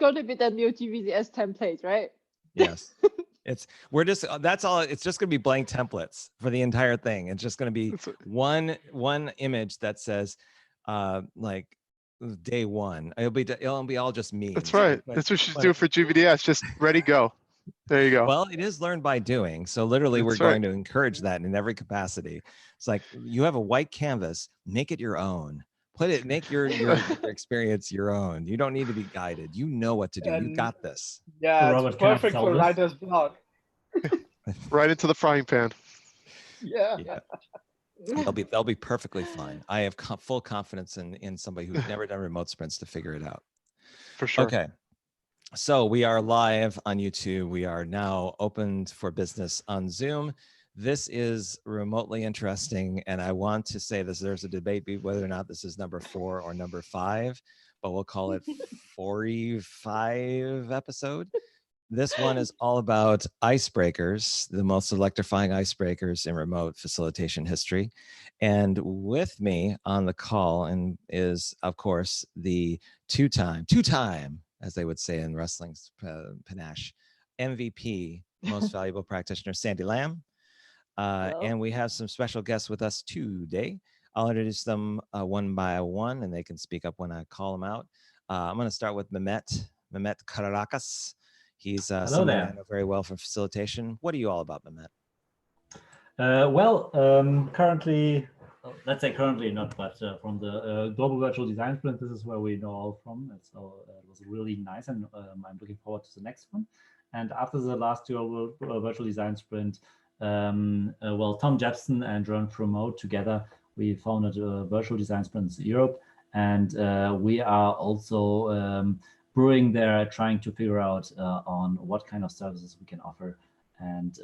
going to be the new GVDS template, right? Yes. That's all. It's just going to be blank templates for the entire thing. It's just going to be one image that says like day one. It'll be all just memes. That's right. That's what you should do for GVDS. Just ready, go. There you go. Well, it is learned by doing. So literally we're going to encourage that in every capacity. It's like you have a white canvas, make it your own. Make your experience your own. You don't need to be guided. You know what to do. You got this. Yeah, Robert, it's perfect for writer's block. Right into the frying pan. Yeah. They'll be perfectly fine. I have full confidence in somebody who's never done remote sprints to figure it out. For sure. Okay. So we are live on YouTube. We are now opened for business on Zoom. This is remotely interesting, and I want to say this. There's a debate whether or not this is number 4 or number 5, but we'll call it 45 episode. This one is all about icebreakers, the most electrifying icebreakers in remote facilitation history. And with me on the call and is, of course, the two-time, as they would say in wrestling's panache, MVP, most valuable practitioner, Sandy Lam. And we have some special guests with us today. I'll introduce them one by one, and they can speak up when I call them out. I'm going to start with Mehmet Karakas. He's someone I know very well from facilitation. What are you all about, Mehmet? Currently, let's say currently not, but from the Global Virtual Design Sprint, this is where we know all from. And so it was really nice, and I'm looking forward to the next one. And after the last Global Virtual Design Sprint, Tom Jepson and Ron Promote together, we founded Virtual Design Sprints Europe, and we are also brewing there, trying to figure out on what kind of services we can offer and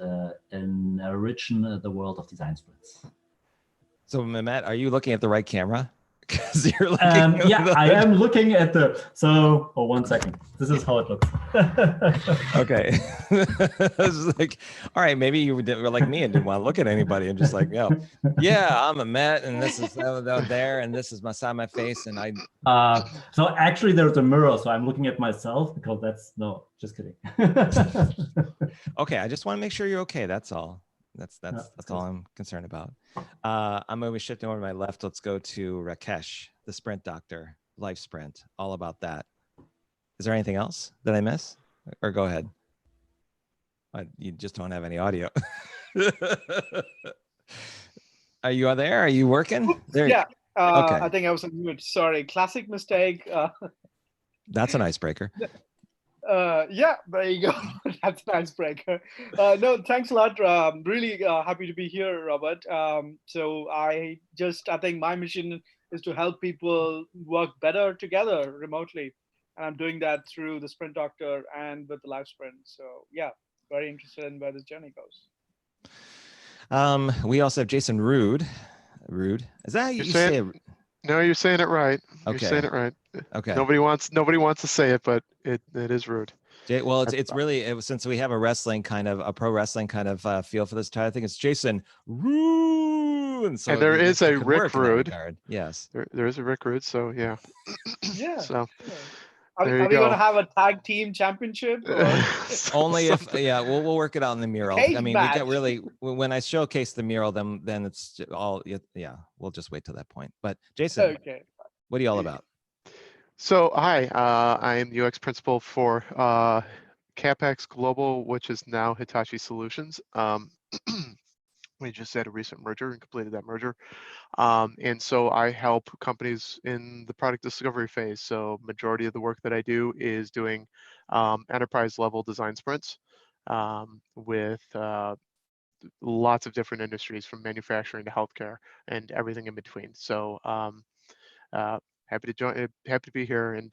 enrichen the world of design sprints. So Mehmet, are you looking at the right camera? Because you're looking I am looking at the, so, 1 second. This is how it looks. Okay. This is like, all right, maybe you were like me and didn't want to look at anybody and just like, I'm Mehmet, and this is there, and this is my side of my face, and I. So actually there's a mirror, so I'm looking at myself because no, just kidding. Okay, I just want to make sure you're okay, that's all. That's all I'm concerned about. I'm going to be shifting over to my left. Let's go to Rakesh, the sprint doctor, life sprint, all about that. Is there anything else that I miss? Or go ahead. You just don't have any audio. Are you there? Are you working? There. Yeah. Okay. I think I was on mute. Sorry. Classic mistake. That's an icebreaker. Yeah, there you go. That's an icebreaker. No, thanks a lot. Really happy to be here, Robert. So I think my mission is to help people work better together remotely. And I'm doing that through the Sprint Doctor and with the Live Sprint. So yeah, very interested in where this journey goes. We also have Jason Rude. Is that how you say it? No, you're saying it right. Okay. You're saying it right. Okay. Nobody wants to say it, but it is rude. Well, it's really, since we have a pro wrestling kind of feel for this title, I think it's Jason Rude. And there is a Rick Rude. Yes. There is a Rick Rude. So yeah. Yeah. So. Are we going to have a tag team championship? Only if, we'll work it out in the mural. I mean, we get really, when I showcase the mural, then it's all, we'll just wait till that point. But Jason, what are you all about? So, hi, I am UX principal for CapEx Global, which is now Hitachi Solutions. We just had a recent merger and completed that merger. And so I help companies in the product discovery phase. So majority of the work that I do is doing enterprise level design sprints with lots of different industries, from manufacturing to healthcare and everything in between. So happy to be here, and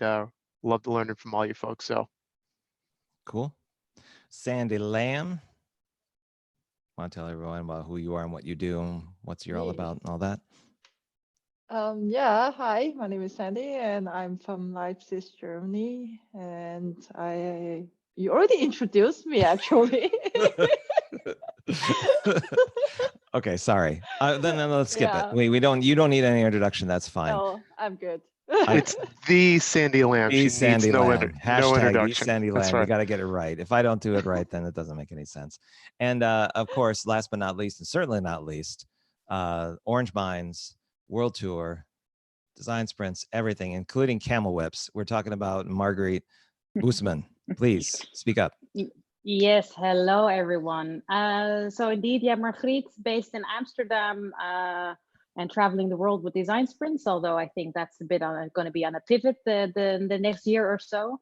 love to learn from all you folks. So cool. Sandy Lam. Want to tell everyone about who you are and what you do and what you're all about and all that? Hi, my name is Sandy and I'm from Leipzig, Germany. And you already introduced me, actually. Okay, sorry. Then let's skip it. You don't need any introduction. That's fine. No, I'm good. It's the Sandy Lamb. The She Sandy needs no, Lam. no Hashtag the introduction. Sandy That's Lam. You right. got to get it right. If I don't do it right, then it doesn't make any sense. And of course, last but not least, and certainly not least, Orange Minds World Tour, design sprints, everything, including camel whips. We're talking about Marguerite Boosman. Please speak up. Yes, hello everyone. So indeed, yeah, Marguerite, based in Amsterdam and traveling the world with design sprints, although I think that's a bit going to be on a pivot the next year or so.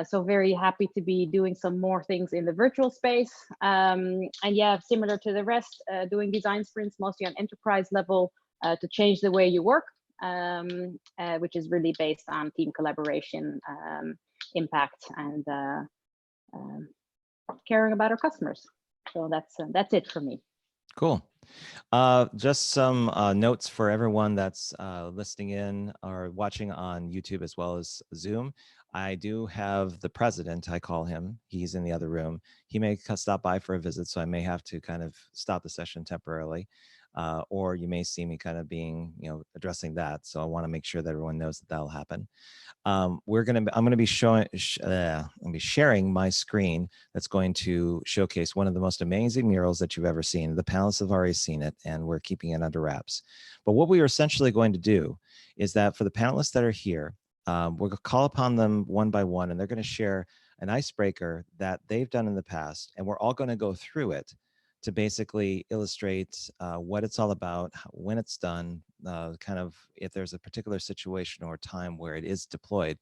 So very happy to be doing some more things in the virtual space. And yeah, similar to the rest, doing design sprints mostly on enterprise level to change the way you work, which is really based on team collaboration, impact, and caring about our customers. So that's it for me. Cool. Just some notes for everyone that's listening in or watching on YouTube as well as Zoom. I do have the president, I call him. He's in the other room. He may stop by for a visit, so I may have to kind of stop the session temporarily. Or you may see me kind of being, addressing that. So I want to make sure that everyone knows that that'll happen. I'm going to be sharing my screen that's going to showcase one of the most amazing murals that you've ever seen. The panelists have already seen it, and we're keeping it under wraps. But what we are essentially going to do is that for the panelists that are here, we're going to call upon them one by one, and they're going to share an icebreaker that they've done in the past, and we're all going to go through it to basically illustrate what it's all about, when it's done, kind of if there's a particular situation or time where it is deployed,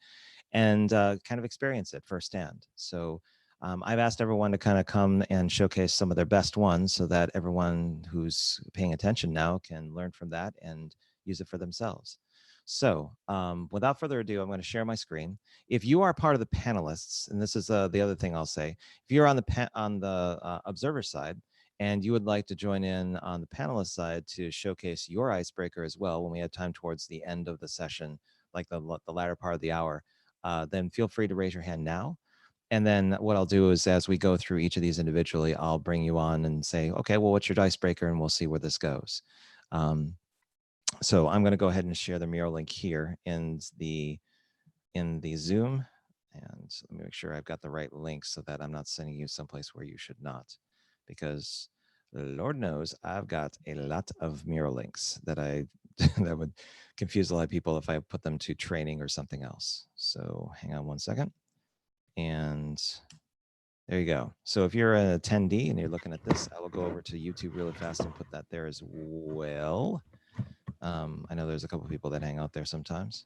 and kind of experience it firsthand. So I've asked everyone to kind of come and showcase some of their best ones so that everyone who's paying attention now can learn from that and use it for themselves. So without further ado, I'm going to share my screen. If you are part of the panelists, and this is the other thing I'll say, if you're on the observer side, and you would like to join in on the panelist side to showcase your icebreaker as well when we have time towards the end of the session, like the latter part of the hour, then feel free to raise your hand now. And then what I'll do is as we go through each of these individually, I'll bring you on and say, okay, well, what's your icebreaker? And we'll see where this goes. So I'm going to go ahead and share the mural link here in the Zoom. And let me make sure I've got the right link so that I'm not sending you someplace where you should not. Because Lord knows I've got a lot of mural links that that would confuse a lot of people if I put them to training or something else. So hang on one second. And there you go. So if you're an attendee and you're looking at this, I will go over to YouTube really fast and put that there as well. I know there's a couple of people that hang out there sometimes.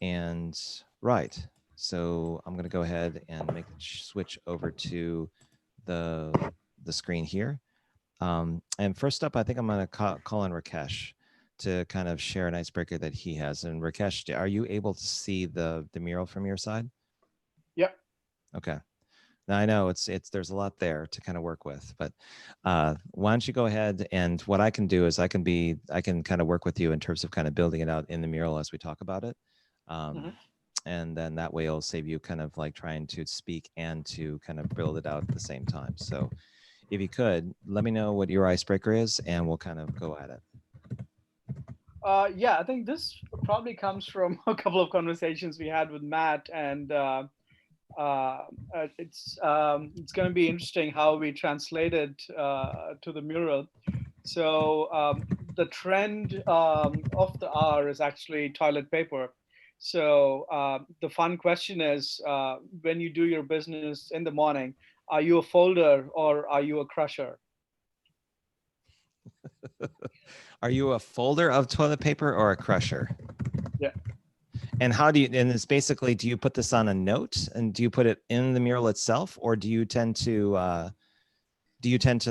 And right. So I'm going to go ahead and make the switch over to the screen here. And first up, I think I'm going to call on Rakesh to kind of share an icebreaker that he has. And Rakesh, are you able to see the mural from your side? Yep. Okay. Now I know there's a lot there to kind of work with, but why don't you go ahead, and what I can do is I can kind of work with you in terms of kind of building it out in the mural as we talk about it. And then that way it'll save you kind of like trying to speak and to kind of build it out at the same time. So if you could, let me know what your icebreaker is and we'll kind of go at it. Yeah, I think this probably comes from a couple of conversations we had with Matt, and it's going to be interesting how we translate it to the mural. So the trend of the hour is actually toilet paper. So the fun question is, when you do your business in the morning, are you a folder or are you a crusher? Are you a folder of toilet paper or a crusher? Yeah. And how do you, and it's basically, do you put this on a note and do you put it in the mural itself, or do you tend to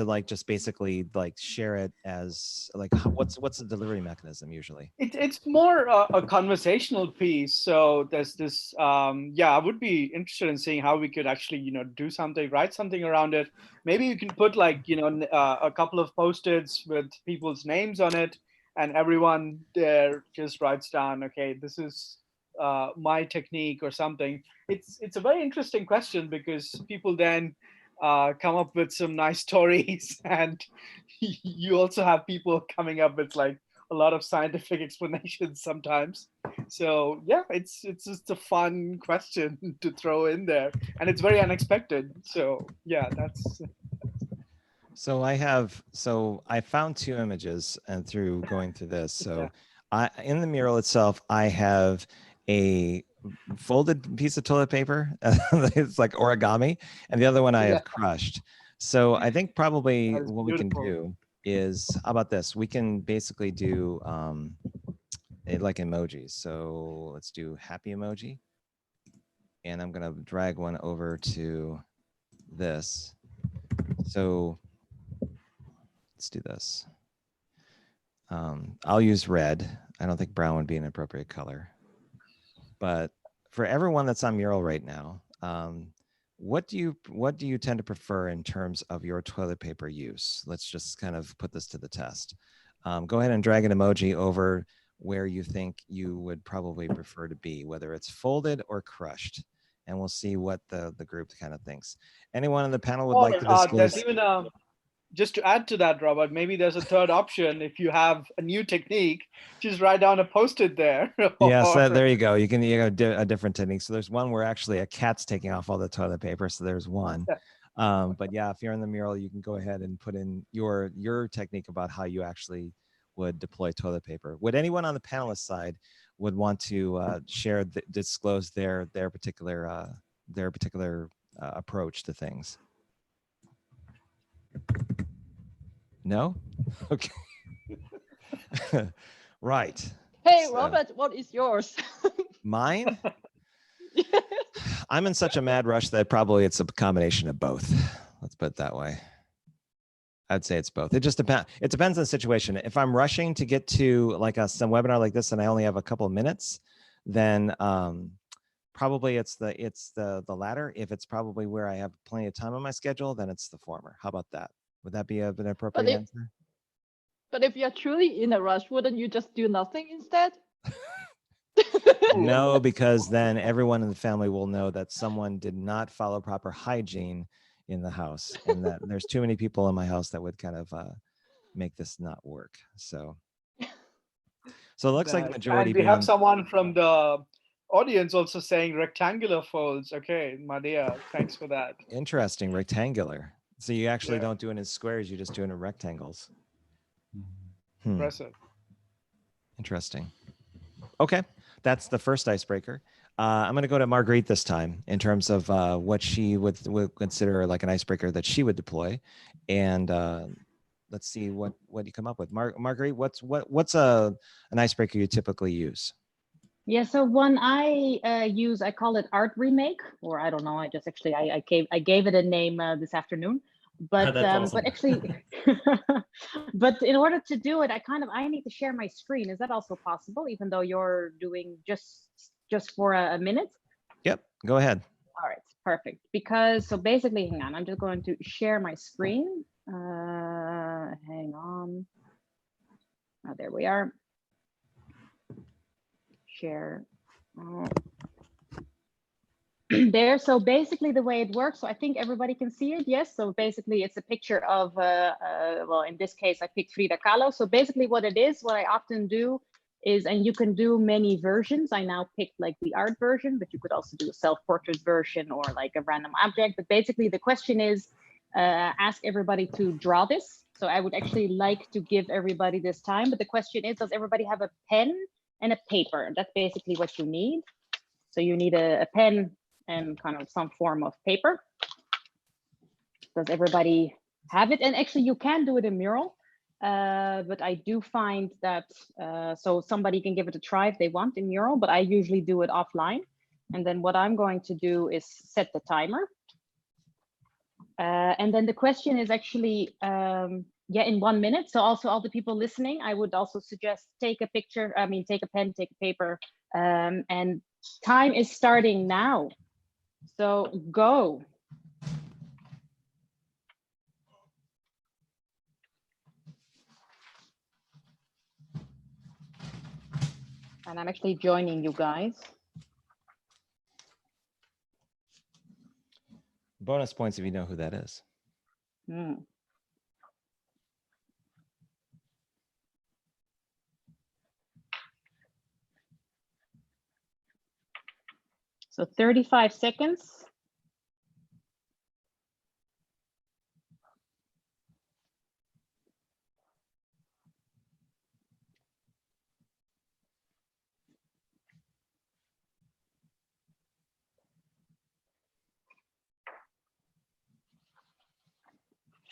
like just basically like share it as like, what's the delivery mechanism usually? It's more a conversational piece. So there's this, yeah, I would be interested in seeing how we could actually, do something, write something around it. Maybe you can put like, a couple of Post-its with people's names on it, and everyone there just writes down, okay, this is my technique or something. It's a very interesting question, because people then come up with some nice stories, and you also have people coming up with like, a lot of scientific explanations sometimes. So yeah, it's just a fun question to throw in there, and it's very unexpected. So yeah, that's. So I found two images and through going through this. So in the mural itself, I have a folded piece of toilet paper. It's like origami, and the other one I have crushed. So I think probably what we can do is, how about this? We can basically do like emojis. So let's do happy emoji. And I'm gonna drag one over to this. So let's do this. I'll use red. I don't think brown would be an appropriate color. But for everyone that's on mural right now, what do you tend to prefer in terms of your toilet paper use? Let's just kind of put this to the test. Go ahead and drag an emoji over where you think you would probably prefer to be, whether it's folded or crushed, and we'll see what the group kind of thinks. Anyone on the panel would like to disclose? There's even just to add to that, Robert, maybe there's a third option. If you have a new technique, just write down a post-it there. Yes, there you go. You can do a different technique. So there's one where actually a cat's taking off all the toilet paper. So there's one. But yeah, if you're in the mural, you can go ahead and put in your technique about how you actually would deploy toilet paper. Would anyone on the panelist side would want to disclose their particular approach to things? No? Okay. Right. Hey, So, Robert, what is yours? Mine? I'm in such a mad rush that probably it's a combination of both. Let's put it that way. I'd say it's both. It just depends. It depends on the situation. If I'm rushing to get to like some webinar like this and I only have a couple of minutes, then probably it's the latter. If it's probably where I have plenty of time on my schedule, then it's the former. How about that? Would that be an appropriate answer? But if you're truly in a rush, wouldn't you just do nothing instead? No, because then everyone in the family will know that someone did not follow proper hygiene in the house, and that there's too many people in my house that would kind of make this not work. So it looks like the majority. And we have someone from the audience also saying rectangular folds. Okay, Madea, thanks for that. Interesting, rectangular. So you actually don't do it in squares, you just do it in rectangles. Impressive. Interesting. Okay, that's the first icebreaker. I'm going to go to Marguerite this time in terms of what she would consider like an icebreaker that she would deploy, and let's see what you come up with. Marguerite, what's an icebreaker you typically use? Yeah, so one I use, I call it art remake, or I don't know. I just actually I gave it a name this afternoon. But awesome. but actually, but in order to do it, I need to share my screen. Is that also possible, even though you're doing just for a minute? Yep, go ahead. All right, perfect. Because so basically, hang on, I'm just going to share my screen. Hang on. Oh, there we are. Share. There. So basically the way it works, so I think everybody can see it. Yes. So basically it's a picture of, well, in this case, I picked Frida Kahlo. So basically what it is, what I often do is, and you can do many versions. I now picked like the art version, but you could also do a self-portrait version or like a random object. But basically the question is, ask everybody to draw this. So I would actually like to give everybody this time, but the question is, does everybody have a pen and a paper? That's basically what you need. So you need a pen and kind of some form of paper. Does everybody have it? And actually you can do it in mural, but I do find that, so somebody can give it a try if they want in mural, but I usually do it offline. And then what I'm going to do is set the timer. And then the question is actually, yeah, in 1 minute. So also all the people listening, I would also suggest take a picture, take a pen, take a paper, and time is starting now. So go. And I'm actually joining you guys. Bonus points if you know who that is. So 35 seconds.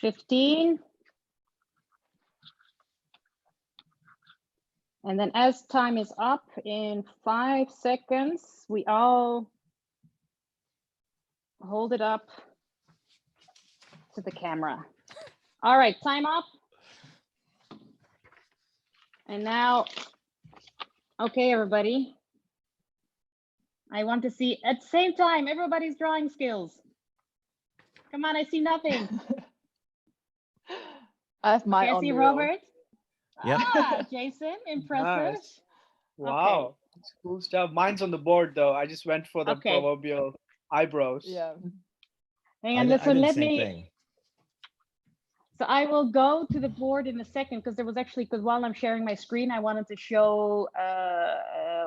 $15. And then as time is up in 5 seconds, we all hold it up to the camera. All right, time up. And now, okay, everybody. I want to see at the same time, everybody's drawing skills. Come on, I see nothing. I have my Okay, I own see mural. Robert. Yep. Ah, Jason, impressive. Nice. Wow, that's cool stuff. Mine's on the board though. I just went for the Okay. proverbial eyebrows. Yeah. Hang I on, did so the let same me. thing. So I will go to the board in a second because there was actually, because while I'm sharing my screen, I wanted to show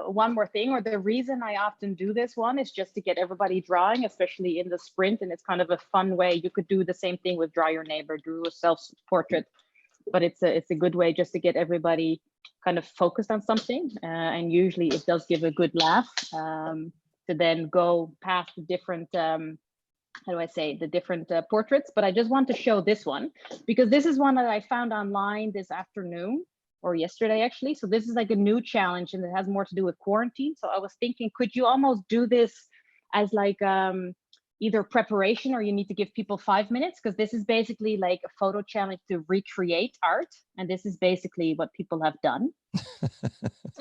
one more thing, or the reason I often do this one is just to get everybody drawing, especially in the sprint. And it's kind of a fun way. You could do the same thing with Draw Your Neighbor, do a self-portrait, but it's a good way just to get everybody kind of focused on something. And usually it does give a good laugh to then go past the different, how do I say, the different portraits. But I just want to show this one because this is one that I found online this afternoon or yesterday actually. So this is like a new challenge and it has more to do with quarantine. So I was thinking, could you almost do this as like either preparation or you need to give people 5 minutes? Because this is basically like a photo challenge to recreate art. And this is basically what people have done.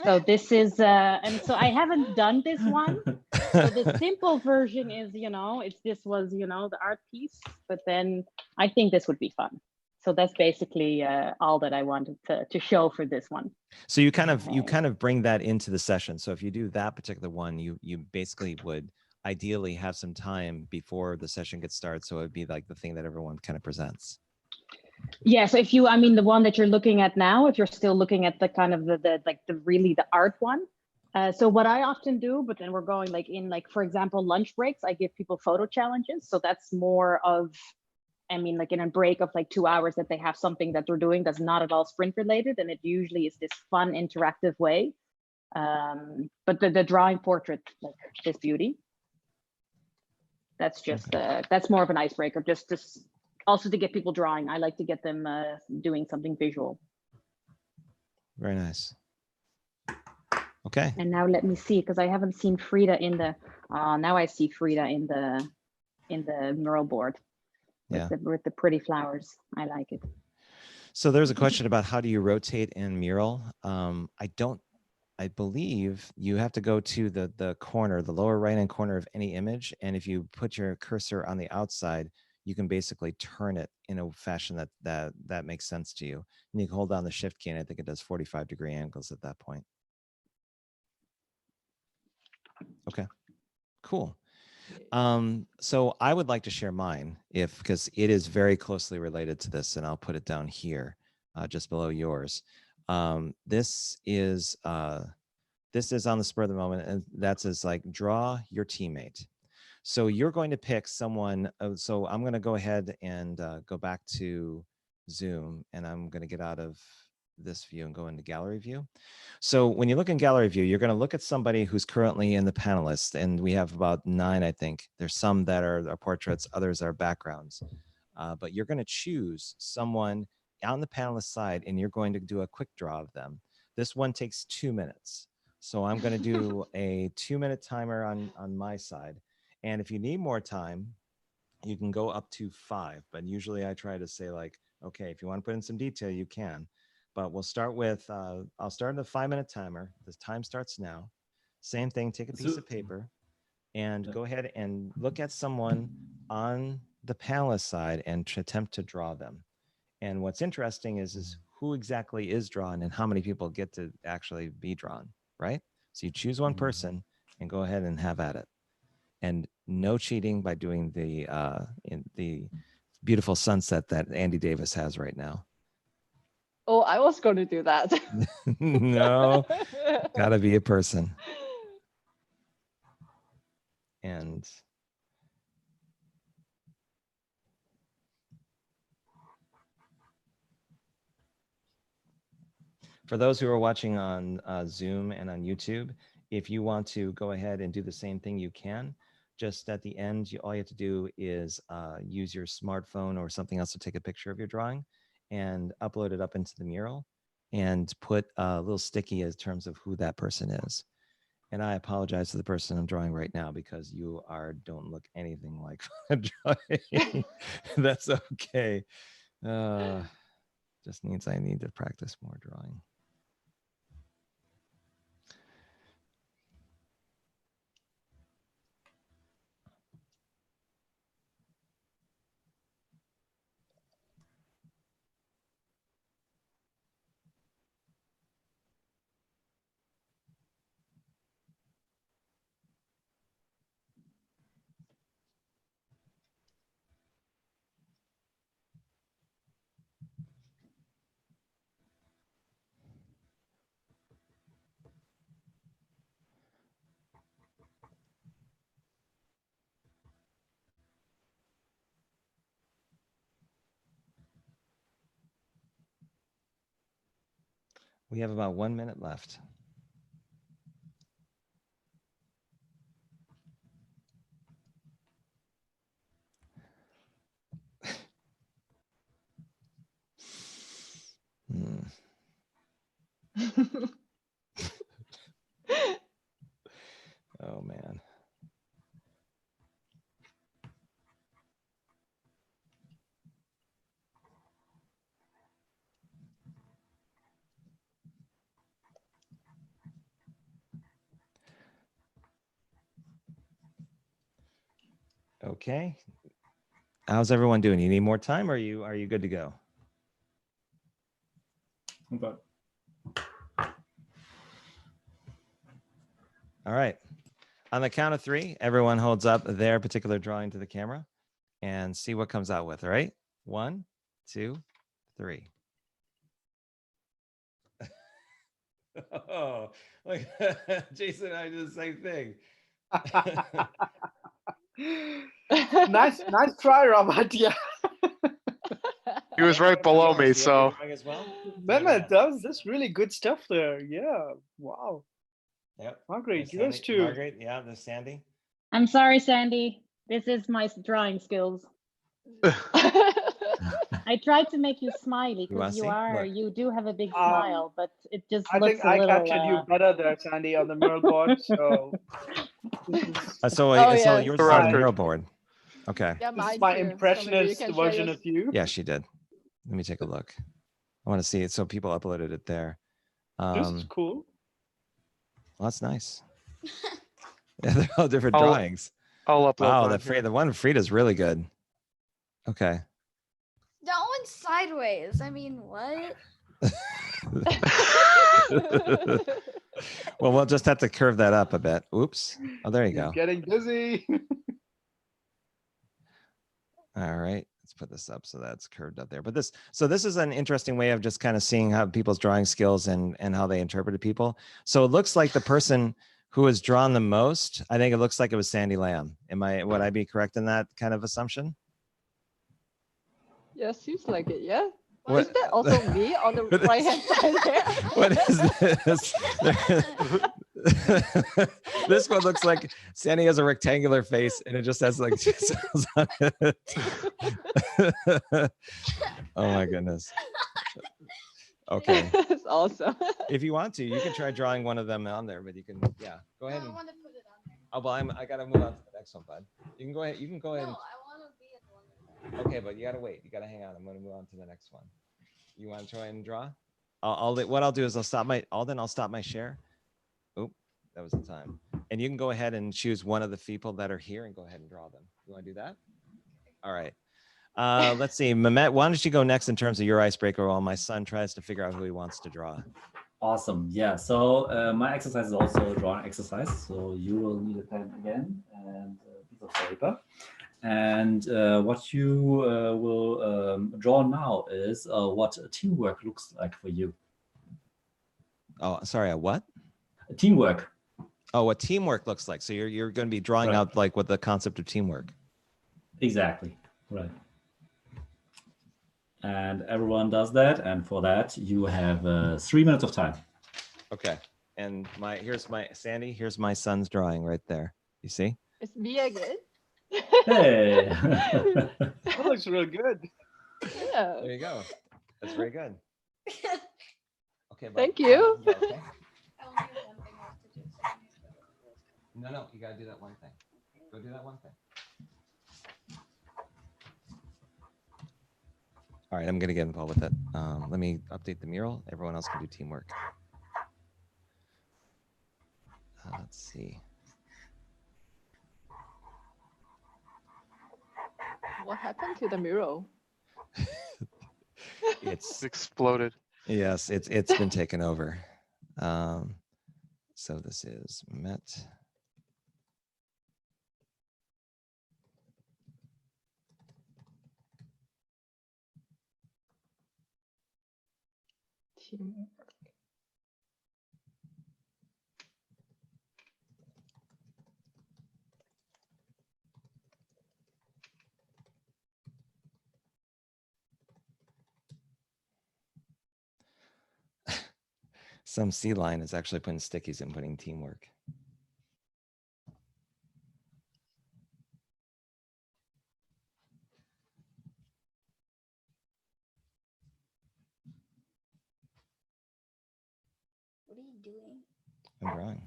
So this is, and so I haven't done this one. So the simple version is, this was, the art piece, but then I think this would be fun. So that's basically all that I wanted to show for this one. So you kind of bring that into the session. So if you do that particular one, you basically would ideally have some time before the session gets started. So it would be like the thing that everyone kind of presents. Yeah, so if the one that you're looking at now, if you're still looking at the kind of the art one. So what I often do, but then we're going for example, lunch breaks, I give people photo challenges. So that's more of, like in a break of like 2 hours that they have something that they're doing that's not at all sprint related. And it usually is this fun, interactive way. But the drawing portrait, like this beauty, that's just, that's more of an icebreaker, just also to get people drawing. I like to get them doing something visual. Very nice. Okay. And now let me see, because I haven't seen Frida in the, now I see Frida in the mural board with the pretty flowers. I like it. So there's a question about how do you rotate in mural? I believe you have to go to the corner, the lower right-hand corner of any image. And if you put your cursor on the outside, you can basically turn it in a fashion that makes sense to you. And you can hold down the shift key and I think it does 45-degree angles at that point. Okay, cool. So I would like to share mine because it is very closely related to this, and I'll put it down here, just below yours. This is on the spur of the moment, and that's as like draw your teammate. So you're going to pick someone. So I'm going to go ahead and go back to Zoom, and I'm going to get out of this view and go into gallery view. So when you look in gallery view, you're going to look at somebody who's currently in the panelists, and we have about 9, I think. There's some that are portraits, others are backgrounds. But you're going to choose someone on the panelist side, and you're going to do a quick draw of them. This one takes 2 minutes. So I'm going to do a 2-minute timer on my side. And if you need more time, you can go up to 5. But usually I try to say like, okay, if you want to put in some detail, you can. But we'll start with, I'll start the 5-minute timer. The time starts now. Same thing, take a piece of paper and go ahead and look at someone on the panelist side and attempt to draw them. And what's interesting is who exactly is drawn and how many people get to actually be drawn, right? So you choose one person and go ahead and have at it. And no cheating by doing the beautiful sunset that Andy Davis has right now. Oh, I was going to do that. No, gotta be a person. And for those who are watching on Zoom and on YouTube, if you want to go ahead and do the same thing, you can. Just at the end, all you have to do is use your smartphone or something else to take a picture of your drawing and upload it up into the mural and put a little sticky in terms of who that person is. And I apologize to the person I'm drawing right now because you don't look anything like I'm drawing. That's okay. Just means I need to practice more drawing. We have about 1 minute left. Oh, man. Okay. How's everyone doing? You need more time, or are you good to go? Okay. All right. On the count of 3, everyone holds up their particular drawing to the camera and see what comes out with. All right. 1, 2, 3. Oh, like Jason and I did the same thing. Nice try, Robert. Yeah. He was right below me, so. As well? Mehmet, that's really good stuff there. Yeah. Wow. Yep. Marguerite, There's yours Sandy. too. Marguerite, yeah, there's Sandy. I'm sorry, Sandy. This is my drawing skills. I tried to make you smiley because you do have a big smile, but it just I looks think a I little. captured you better there, Sandy, on the mural board. So So yeah. yours is on the mural board. Okay. Yeah, this is mine my too. So maybe you impressionist can share version yours. of you. Yeah, she did. Let me take a look. I want to see it. So people uploaded it there. This is cool. Well, that's nice. Yeah, they're all different I'll drawings. upload Wow, mine here. the one of Frida's really good. Okay. That one's sideways. I mean, what? Well, we'll just have to curve that up a bit. Oops. Oh, there you He's go. getting busy. All right. Let's put this up so that's curved up there. But this is an interesting way of just kind of seeing how people's drawing skills and how they interpreted people. So it looks like the person who has drawn the most, I think it looks like it was Sandy Lam. Would I be correct in that kind of assumption? Yeah, seems like it. Yeah. What- Is that also me on the right hand side there? What is this? This one looks like Sandy has a rectangular face and it just has like cells on it. Oh my goodness. Okay. That's awesome. If you want to, you can try drawing one of them on there, but you can, yeah, go ahead. I And, want to put it on there. oh, well, I gotta move on to the next one, bud. You can go ahead. No, I want to be at the one. Okay, but you gotta wait. You gotta hang on. I'm gonna move on to the next one. You want to try and draw? What I'll do is I'll stop my share. Oop, that was the time. And you can go ahead and choose one of the people that are here and go ahead and draw them. You want to do that? All right. Let's see, Mehmet, why don't you go next in terms of your icebreaker while my son tries to figure out who he wants to draw. Awesome. Yeah. So my exercise is also a drawing exercise. So you will need a pen again and a piece of paper. And what you will draw now is what teamwork looks like for you. Oh, sorry, a what? Teamwork. Oh, what teamwork looks like. So you're going to be drawing Right. out like what the concept of teamwork. Exactly. Right. And everyone does that. And for that, you have 3 minutes of time. Okay. And here's my Sandy. Here's my son's drawing right there. You see? It's me again. Hey. That looks real good. Yeah. There you go. That's very good. Okay. Bud. Thank you. Yeah, okay. No, you gotta do that one thing. Go do that one thing. All right, I'm gonna get involved with it. Let me update the mural. Everyone else can do teamwork. Let's see. What happened to the mural? It's Exploded. yes, it's been taken over. So this is Met. Teamwork. Some sea lion is actually putting stickies and putting teamwork. What are you doing? I'm drawing.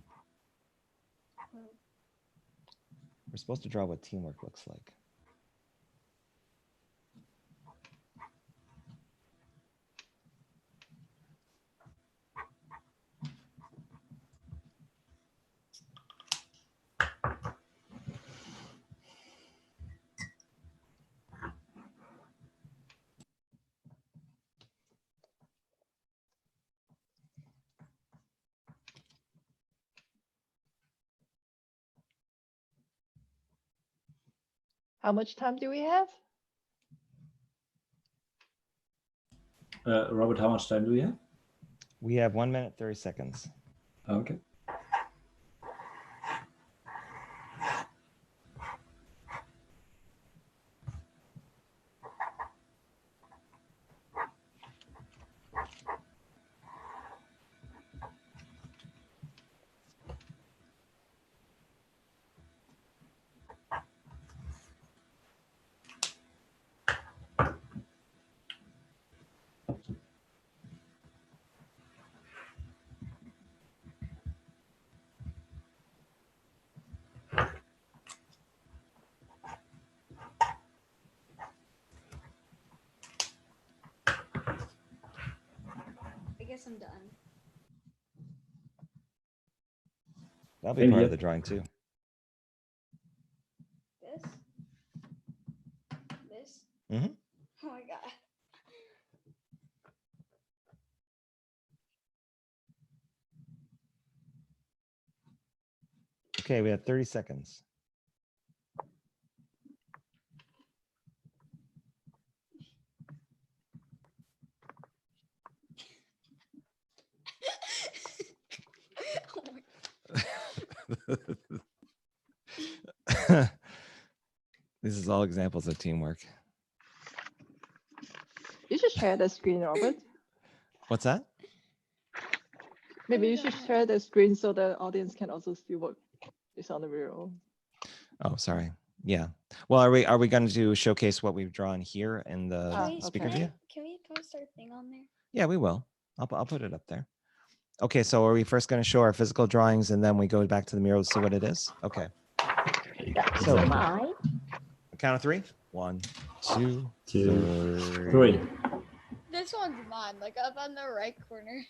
Oh. We're supposed to draw what teamwork looks like. How much time do we have? Robert, how much time do we have? We have 1 minute, 30 seconds. Okay. I guess I'm done. That'll be Same part here. of the drawing too. This? This? Mhm. Oh my god. Okay, we have 30 seconds. Oh my This is all examples of teamwork. You should share the screen, Robert. What's that? Maybe you should share the screen so the audience can also see what is on the mural. Oh, sorry. Yeah. Well, are we going to showcase what we've drawn here in the Ah, speaker okay. view? Can we post our thing on there? Yeah, we will. I'll put it up there. Okay, so are we first going to show our physical drawings and then we go back to the mural to see what it is? Okay. So, Exactly. count of three. 1, 2, 2, 3. 3. This one's mine, like up on the right corner.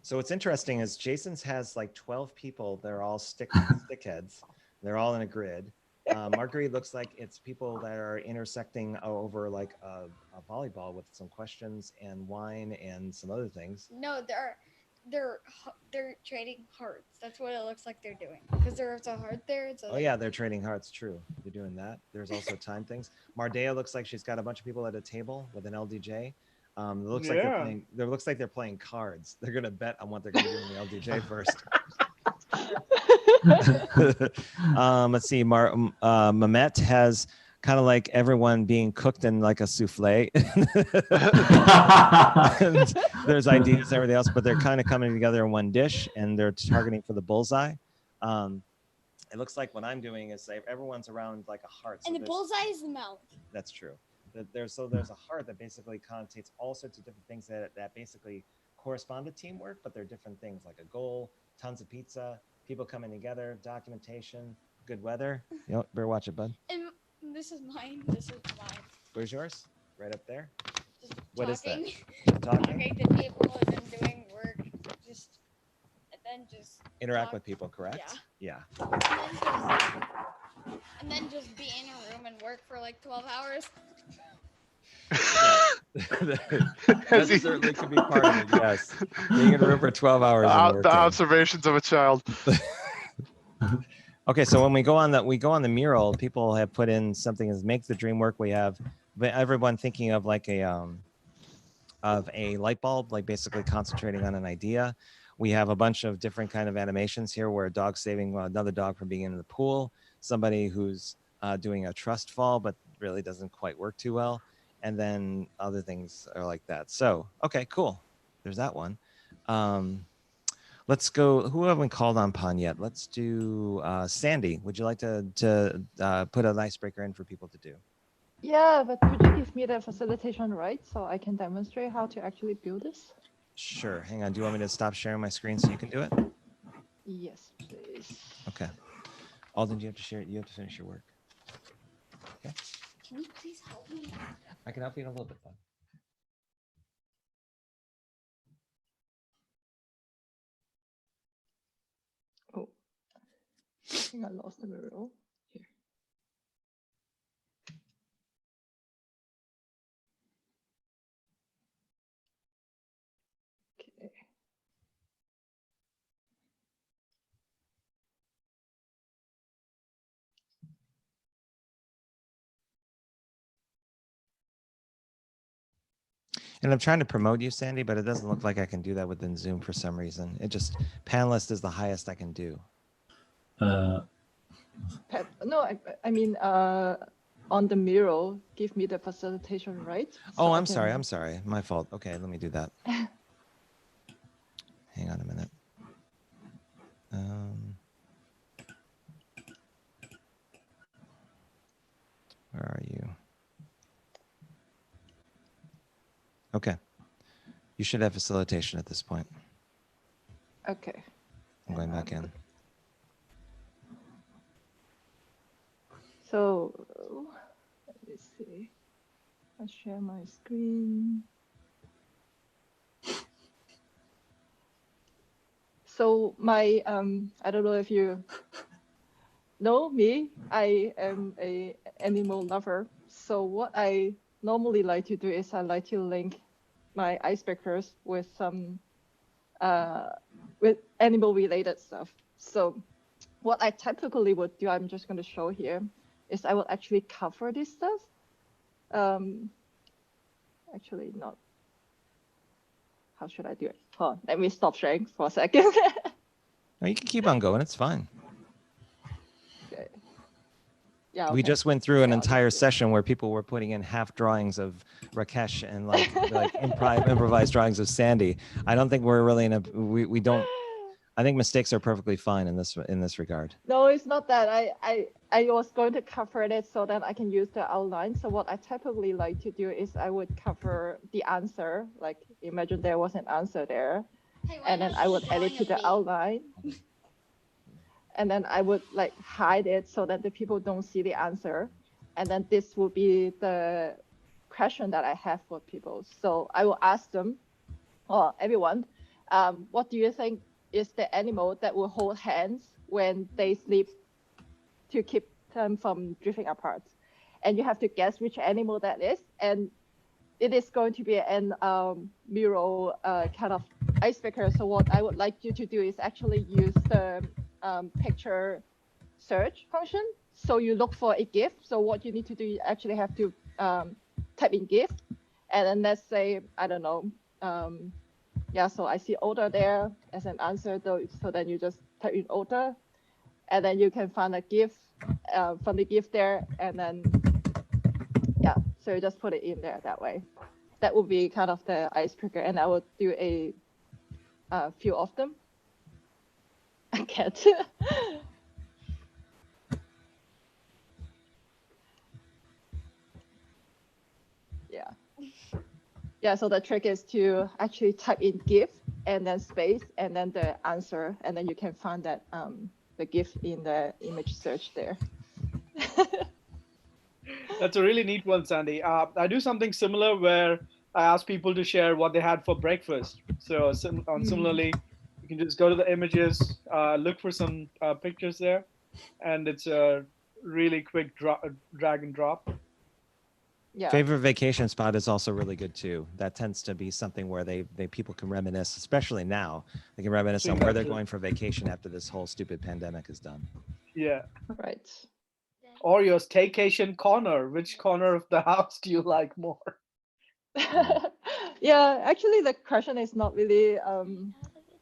So what's interesting is Jason's has like 12 people. They're all stickheads. They're all in a grid. Marguerite looks like it's people that are intersecting over like a volleyball with some questions and wine and some other things. No, they're trading hearts. That's what it looks like they're doing. Because there's a heart there. So Oh yeah, they're trading hearts. True, they're doing that. There's also time things. Mardea looks like she's got a bunch of people at a table with an LDJ. It looks like they're Yeah. playing. There looks like they're playing cards. They're gonna bet on what they're gonna do in the LDJ first. Let's see. Mamet has kind of like everyone being cooked in like a souffle. And there's ideas and everything else, but they're kind of coming together in one dish, and they're targeting for the bullseye. It looks like what I'm doing is everyone's around like a heart. So And the bullseye is the mouth. That's true. There's a heart that basically connotates all sorts of different things that basically correspond to teamwork, but they're different things like a goal, tons of pizza, people coming together, documentation, good weather. You know, better watch it, bud. And this is mine. This is mine. Where's yours? Right up there. Just What is that? talking Talking. to people and then doing work. And then just Interact talk. with people, correct? Yeah. And then just be in a room and work for like 12 hours. That certainly could be part of it. Yes, being in a room for 12 hours. And The observations of a child. Okay, so when we go on the mural, people have put in something as make the dream work. We have everyone thinking of like a light bulb, like basically concentrating on an idea. We have a bunch of different kind of animations here where a dog saving another dog from being in the pool, somebody who's doing a trust fall but really doesn't quite work too well, and then other things are like that. So okay, cool. There's that one. Let's go. Who haven't called on Pan yet? Let's do Sandy. Would you like to put an icebreaker in for people to do? Yeah, but could you give me the facilitation right so I can demonstrate how to actually build this? Sure. Hang on. Do you want me to stop sharing my screen so you can do it? Yes, please. Okay. Alden, you have to share. You have to finish your work. Okay. Can you please help me? I can help you in a little bit, bud. Oh, I think I lost the mural. Here. Okay. And I'm trying to promote you, Sandy, but it doesn't look like I can do that within Zoom for some reason. It just, panelist is the highest I can do. No, I mean, on the mural, give me the facilitation right. Oh, so I I'm sorry. can- I'm sorry. My fault. Okay, let me do that. Hang on a minute. Where are you? Okay. You should have facilitation at this point. Okay. I'm going back in. So let me see. I'll share my screen. So my I don't know if you know me. I am a animal lover. So what I normally like to do is I like to link my icebreakers with some with animal related stuff. So what I typically would do, I'm just going to show here, is I will actually cover this stuff. Actually not. How should I do it? Hold on, let me stop sharing for a second. No, you can keep on going. It's fine. Okay. Yeah. We okay. just went through an Yeah, I'll entire just do it. session where people were putting in half drawings of Rakesh and like improvised drawings of Sandy. I don't think we're really in a we don't. I think mistakes are perfectly fine in this regard. No, it's not that. I was going to cover it so that I can use the outline. So what I typically like to do is I would cover the answer. Like imagine there was an answer there, Hey, why and then not I just would add it drawing to of the me? outline. And then I would like hide it so that the people don't see the answer. And then this will be the question that I have for people. So I will ask them, or everyone, what do you think is the animal that will hold hands when they sleep to keep them from drifting apart? And you have to guess which animal that is. And it is going to be an mural kind of icebreaker. So what I would like you to do is actually use the picture search function. So you look for a GIF. So what you need to do, you actually have to type in GIF. And then let's say, I don't know, yeah, so I see odor there as an answer, though. So then you just type in odor. and then you can find a GIF from the GIF there, and then yeah, so you just put it in there that way. That would be kind of the icebreaker, and I would do a few of them. I can't. Yeah. Yeah, so the trick is to actually type in GIF and then space and then the answer, and then you can find that the GIF in the image search there. That's a really neat one, Sandy. I do something similar where I ask people to share what they had for breakfast. So similarly, you can just go to the images, look for some pictures there, and it's a really quick drag and drop. Yeah. Favorite vacation spot is also really good too. That tends to be something where they people can reminisce, especially now. They can reminisce on where they're going for vacation after this whole stupid pandemic is done. Yeah. Right. Or your staycation corner. Which corner of the house do you like more? Yeah, actually the question is not really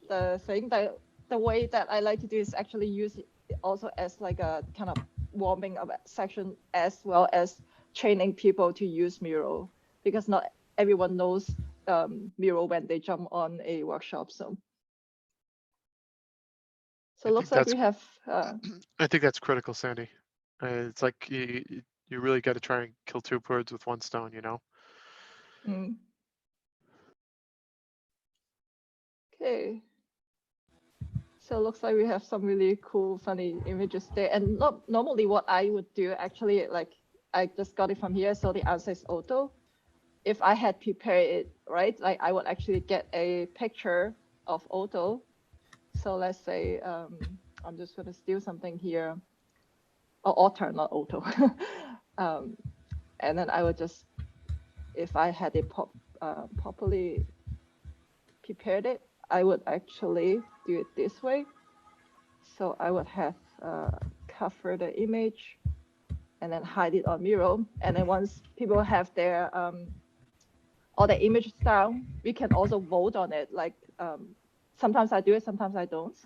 the thing. The way that I like to do is actually use it also as like a kind of warming up section, as well as training people to use Miro, because not everyone knows Miro when they jump on a workshop. So it looks like we have. I think that's critical, Sandy. It's like you really got to try and kill two birds with one stone, you know? Okay. So it looks like we have some really cool, funny images there. And normally what I would do actually, like I just got it from here. So the answer is auto. If I had prepared it, right, like I would actually get a picture of auto. So let's say, I'm just gonna steal something here. Or otter, not auto. And then I would just, if I had it properly prepared it, I would actually do it this way. So I would have cover the image and then hide it on Miro. And then once people have their all the image style, we can also vote on it. Like sometimes I do it, sometimes I don't.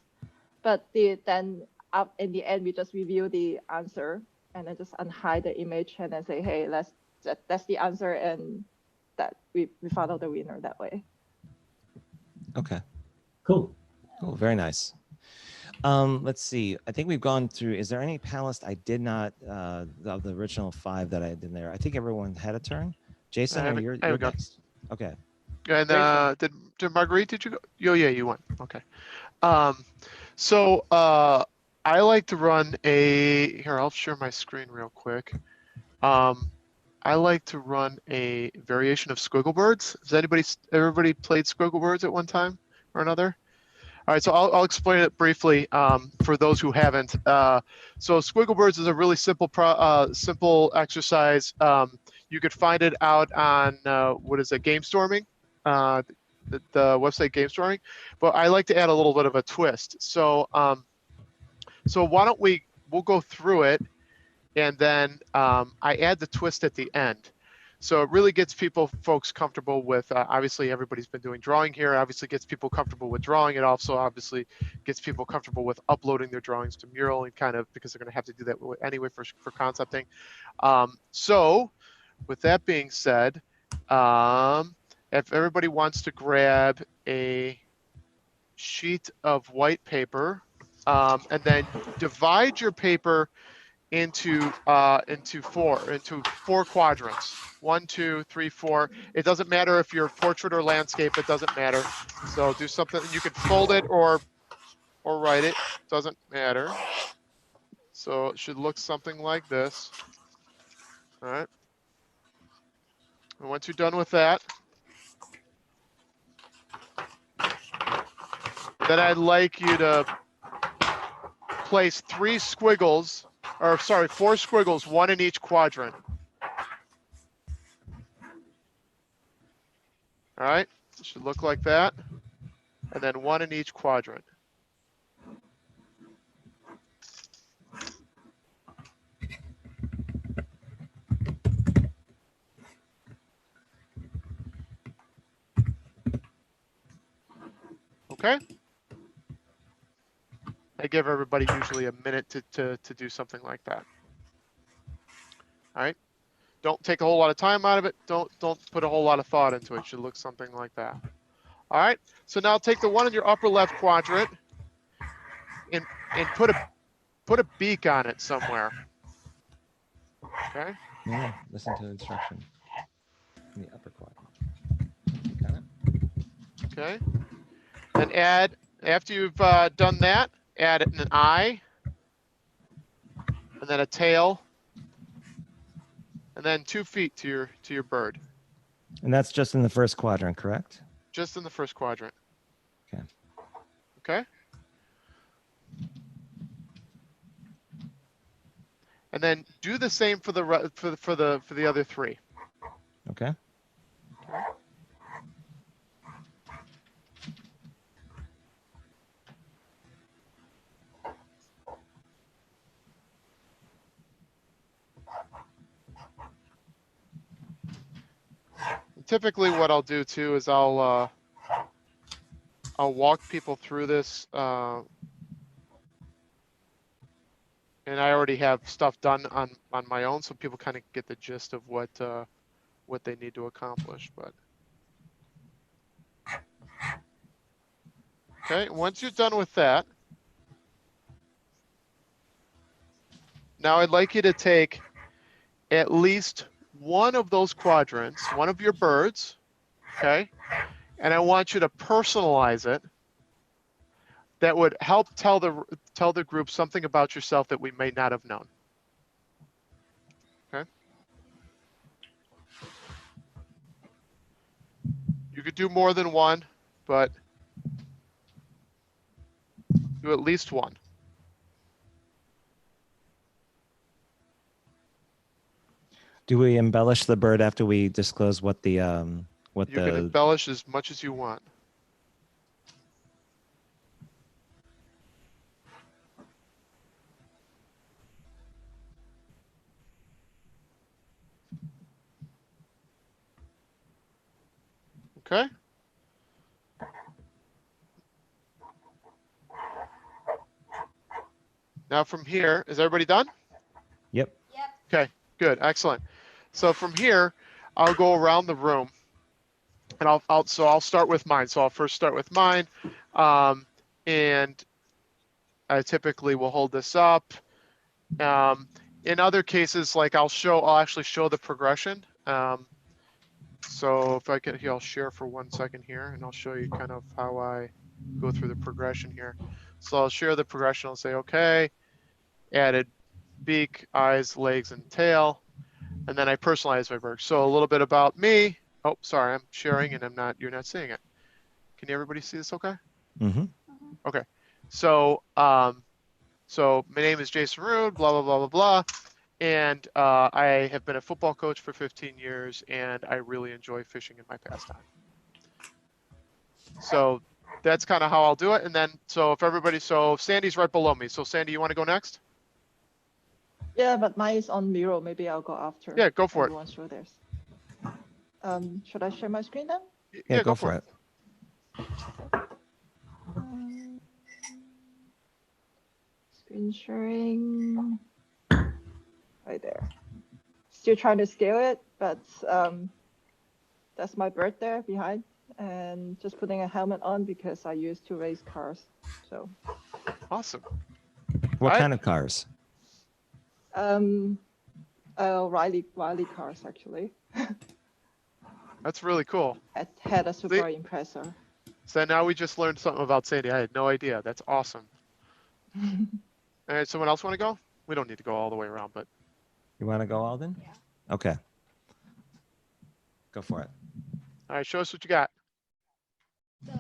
But then up in the end, we just review the answer and then just unhide the image and then say, hey, that's the answer, and that we found out the winner that way. Okay. Cool. Cool. Very nice. Let's see. I think we've gone through. Is there any panelist I did not of the original 5 that I did there? I think everyone had a turn. Jason, you're next. Okay. And did Marguerite? Did you go? Oh yeah, you went. Okay. So I like to run a. Here, I'll share my screen real quick. I like to run a variation of Squiggle Birds. Has everybody played Squiggle Birds at one time or another? All right, so I'll explain it briefly for those who haven't. So Squiggle Birds is a really simple exercise. You could find it out on what is it, Game Storming, the website Game Storming. But I like to add a little bit of a twist. So so why don't we'll go through it, and then I add the twist at the end. So it really gets folks comfortable with, obviously everybody's been doing drawing here, obviously gets people comfortable with drawing. It also obviously gets people comfortable with uploading their drawings to Mural, and kind of, because they're gonna have to do that anyway for concepting. So with that being said, if everybody wants to grab a sheet of white paper, and then divide your paper into four quadrants. 1, 2, 3, 4. It doesn't matter if you're portrait or landscape, it doesn't matter. So do something, you can fold it or write it, doesn't matter. So it should look something like this. All right. And once you're done with that, then I'd like you to place 4 squiggles, 1 in each quadrant. All right, it should look like that. And then 1 in each quadrant. Okay. I give everybody usually a minute to do something like that. All right. Don't take a whole lot of time out of it. Don't put a whole lot of thought into it. It should look something like that. All right. So now take the one in your upper left quadrant and put a beak on it somewhere. Okay. Yeah, listen to the instruction in the upper quadrant. Got it? Okay. Then add, after you've done that, add an eye, and then a tail, and then 2 feet to your bird. And that's just in the first quadrant, correct? Just in the first quadrant. Okay. Okay. And then do the same for the other 3. Okay. Typically what I'll do too is I'll walk people through this, and I already have stuff done on my own, so people kind of get the gist of what they need to accomplish. But okay, once you're done with that, now I'd like you to take at least one of those quadrants, one of your birds, okay? And I want you to personalize it. That would help tell the group something about yourself that we may not have known. Okay? You could do more than one, but do at least one. Do we embellish the bird after we disclose what the You can embellish as much as you want. Okay. Now from here, is everybody done? Yep. Yep. Okay, good, excellent. So from here, I'll go around the room, and I'll start with mine. So I'll first start with mine, and I typically will hold this up. In other cases, like I'll actually show the progression. So if I can, here, I'll share for 1 second here, and I'll show you kind of how I go through the progression here. So I'll share the progression. I'll say, okay, added beak, eyes, legs, and tail. And then I personalize my bird. So a little bit about me. Oh, sorry, I'm sharing and you're not seeing it. Can everybody see this okay? Mm-hmm. Okay. So, so my name is Jason Rood, blah, blah, blah, blah, blah. And I have been a football coach for 15 years, and I really enjoy fishing in my pastime. So that's kind of how I'll do it. And then, so Sandy's right below me. So Sandy, you want to go next? Yeah, but mine is on Miro. Maybe I'll go after. Yeah, go for it. Everyone show theirs. Should I share my screen then? Yeah, go for it. Screen sharing. Right there. Still trying to scale it, but that's my bird there behind. And just putting a helmet on because I used to race cars. So. Awesome. What kind of cars? Riley cars actually. That's really cool. It had a super impressor. So now we just learned something about Sandy. I had no idea. That's awesome. All right, someone else want to go? We don't need to go all the way around, but. You want to go, Alden? Yeah. Okay. Go for it. All right, show us what you got. The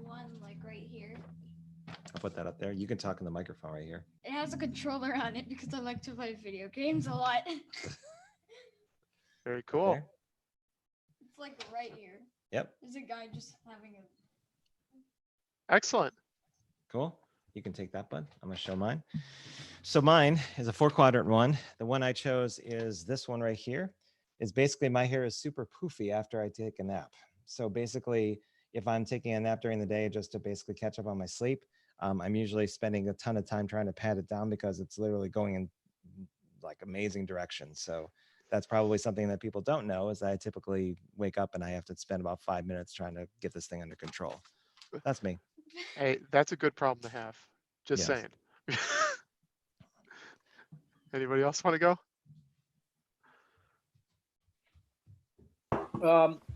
one like right here. I'll put that up there. You can talk in the microphone right here. It has a controller on it because I like to play video games a lot. Very cool. There. It's like right here. Yep. There's a guy just having a. Excellent. Cool. You can take that, bud. I'm going to show mine. So mine is a 4-quadrant one. The one I chose is this one right here. Is basically my hair is super poofy after I take a nap. So basically, if I'm taking a nap during the day just to basically catch up on my sleep, I'm usually spending a ton of time trying to pat it down because it's literally going in like amazing directions. So that's probably something that people don't know, is that I typically wake up and I have to spend about 5 minutes trying to get this thing under control. That's me. Hey, that's a good problem to have. Just Yes. saying. Anybody else want to go?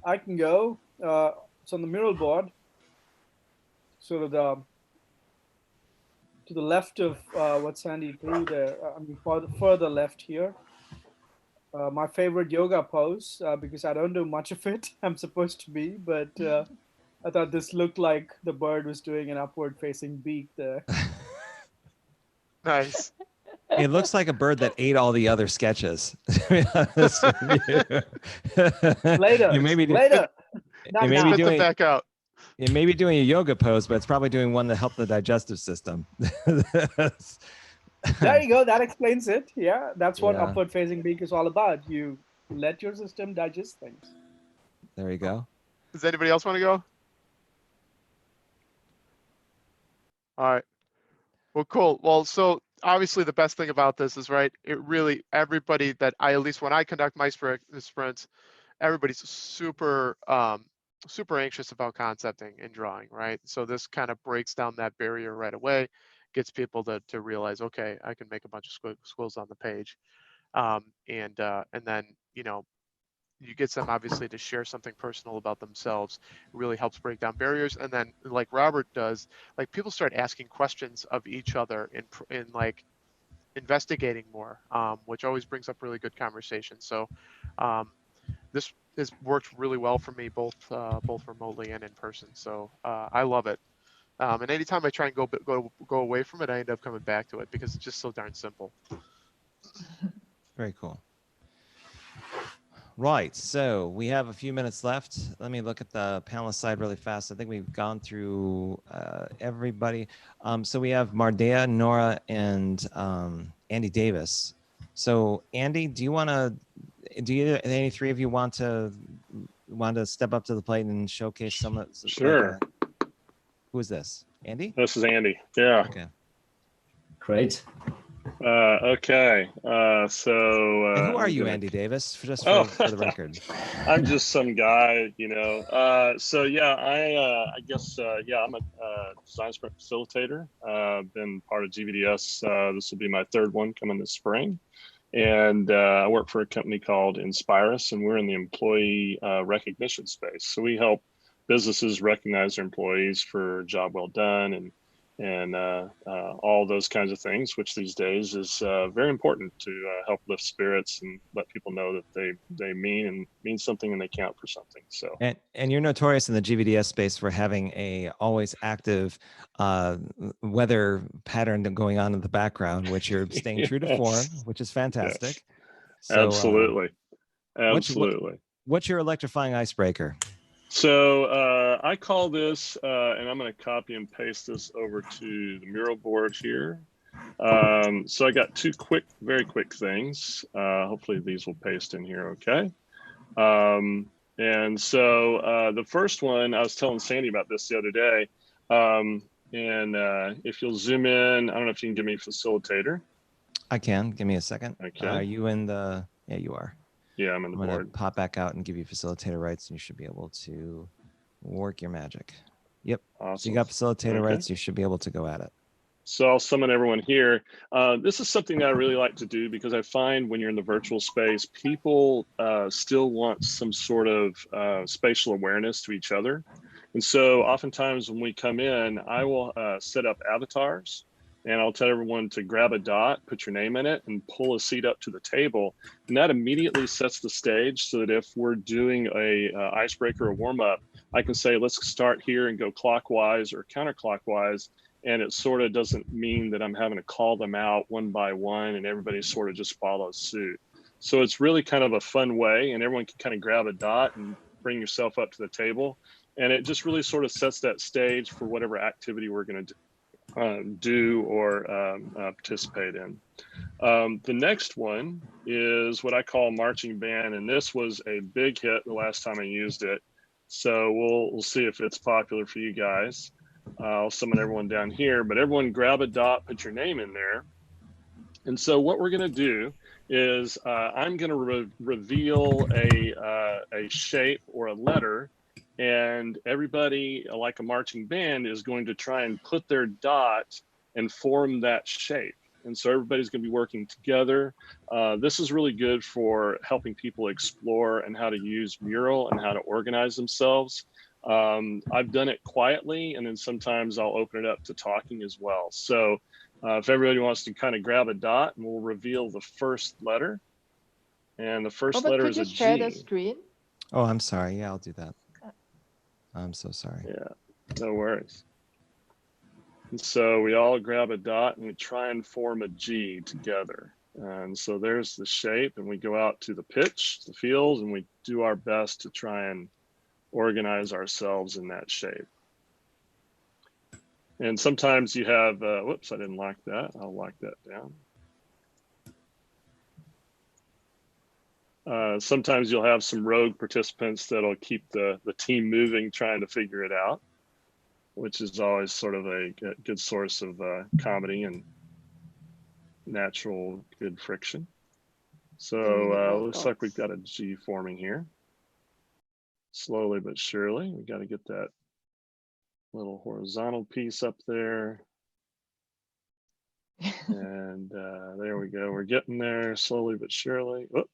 I can go. It's on the mural board, sort of to the left of what Sandy drew there. I mean, further left here. My favorite yoga pose, because I don't do much of it. I'm supposed to be, but I thought this looked like the bird was doing an upward facing beak there. Nice. It looks like a bird that ate all the other sketches. Later, You may be later. You may be Spit them doing back out. it may be doing a yoga pose, but it's probably doing one to help the digestive system. There you go. That explains it. Yeah, that's what Yeah. upward facing beak is all about. You let your system digest things. There you go. Does anybody else want to go? All right. Well, cool. Well, so obviously the best thing about this is, right, it really, everybody that at least when I conduct my sprints, everybody's super, super anxious about concepting and drawing, right? So this kind of breaks down that barrier right away, gets people to realize, okay, I can make a bunch of squiggles on the page. And then, you know, you get them obviously to share something personal about themselves. It really helps break down barriers. And then like Robert does, like people start asking questions of each other in like investigating more, which always brings up really good conversation. So this has worked really well for me, both remotely and in person. So I love it. And anytime I try and go away from it, I end up coming back to it because it's just so darn simple. Very cool. Right, so we have a few minutes left. Let me look at the panelist side really fast. I think we've gone through everybody. So we have Mardea, Nora, and Andy Davis. So Andy, any three of you want to step up to the plate and showcase some of? Sure. Who is this? Andy? This is Andy. Yeah. Okay. Great. Okay. So. And who are you, Andy Davis? Just for the record. I'm just some guy, you know. So yeah, I guess yeah, I'm a design sprint facilitator. Been part of GVDS. This will be my third one coming this spring, and I work for a company called Inspire Us, and we're in the employee recognition space. So we help businesses recognize their employees for a job well done and all those kinds of things, which these days is very important to help lift spirits and let people know that they mean something and they count for something. So and you're notorious in the GVDS space for having a always active weather pattern going on in the background, which you're staying true to form, which is fantastic. Yes. So, absolutely. Absolutely. What's your electrifying icebreaker? So I call this, and I'm going to copy and paste this over to the mural board here. So I got two very quick things. Hopefully these will paste in here okay. And so the first one, I was telling Sandy about this the other day. And if you'll zoom in, I don't know if you can give me facilitator. I can. Give me a second. Okay. Are you in the? Yeah, you are. Yeah, I'm in the board. I'm going to pop back out and give you facilitator rights, and you should be able to work your magic. Yep. Awesome. So you got facilitator rights. You should be able to go at it. So I'll summon everyone here. This is something that I really like to do because I find when you're in the virtual space, people still want some sort of spatial awareness to each other. And so oftentimes when we come in, I will set up avatars. And I'll tell everyone to grab a dot, put your name in it, and pull a seat up to the table. And that immediately sets the stage so that if we're doing a icebreaker or warm up, I can say, let's start here and go clockwise or counterclockwise. And it sort of doesn't mean that I'm having to call them out one by one and everybody sort of just follows suit. So it's really kind of a fun way, and everyone can kind of grab a dot and bring yourself up to the table. And it just really sort of sets that stage for whatever activity we're going to do or participate in. The next one is what I call marching band, and this was a big hit the last time I used it. So we'll see if it's popular for you guys. I'll summon everyone down here, but everyone grab a dot, put your name in there. And so what we're going to do is I'm going to reveal a shape or a letter, and everybody, like a marching band, is going to try and put their dot and form that shape. And so everybody's going to be working together. This is really good for helping people explore and how to use Mural and how to organize themselves. I've done it quietly, and then sometimes I'll open it up to talking as well. So if everybody wants to kind of grab a dot, and we'll reveal the first letter. And the first letter is a G. Could you share the screen? Oh, I'm sorry. Yeah, I'll do that. I'm so sorry. Yeah, no worries. And so we all grab a dot and we try and form a G together. And so there's the shape, and we go out to the pitch, the field, and we do our best to try and organize ourselves in that shape. And sometimes you have, whoops, I didn't lock that. I'll lock that down. Sometimes you'll have some rogue participants that'll keep the team moving, trying to figure it out, which is always sort of a good source of comedy and natural good friction. So looks like we've got a G forming here. Slowly but surely, we got to get that little horizontal piece up there. And there we go. We're getting there slowly but surely. Oh.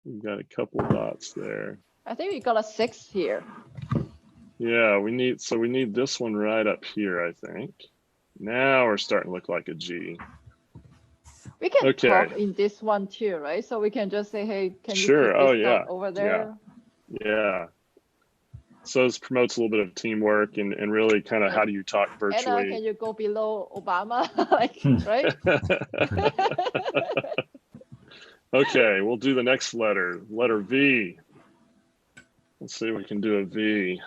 We've got a couple of dots there. I think we got a 6 here. Yeah, we need this one right up here, I think. Now we're starting to look like a G. We can talk in this one too, right? So we can just say, hey, can you put this dot over there? Yeah. So this promotes a little bit of teamwork and really kind of how do you talk virtually. Anna, can you go below Obama? Like, right? Okay, we'll do the next letter, letter V. Let's see if we can do a V.